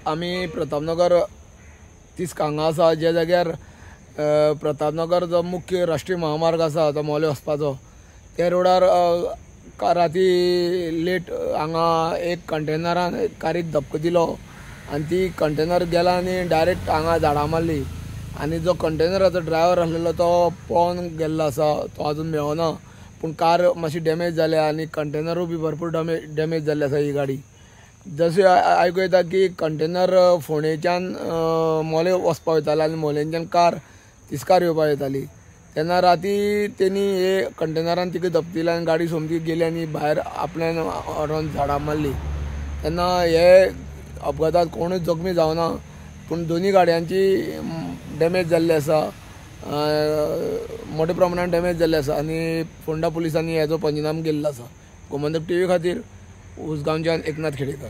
आमी प्रतापनगर तिस्क हांगा आसा, जे जाग्यार प्रतापनगर जो मुख्य राष्ट्रीय महामार्ग आसा तो मोले वचपाचो, त्या रोडार राती लेट हांगा एक कंटेनरान कारीक धपको दिलो आनी ती कंटेनर गेला आनी डायरेक्ट हांगा झाडां मारली आनी जो कंटेनराचो ड्रायव्हर आसलेलो तो पळोवन गेल्लो आसा, तो अजून मेळना, पूण कार मातशी डॅमेज जाल्या आनी कंटेनरूय बी भरपूर डॅमेज जाल्ली आसा ही गाडी। जशें आयकूं येता की कंटेनर फोंडेच्यान मोले वचपा वयताले आनी मोलेंच्यान कार तिस्कार येवपा येताली, तेन्ना राती तेणी हे कंटेनरान तिका धपतिली आनी गाडी सोमती गेली आनी भायर आपल्यान व्हरोन झाडां मारली। तेन्ना हे अपघातांत कोणूच जखमी जावना, पूण दोनी गाडयांची डॅमेज जाल्ली आसा, मोठ्या प्रमाणात डॅमेज जाल्ली आसा आनी फोंडा पुलिसांनी हेजो पंचनामो केल्लो आसा। गोमंतक टीव्ही खातीर उसगांवच्यान एकनाथ खेडेकर।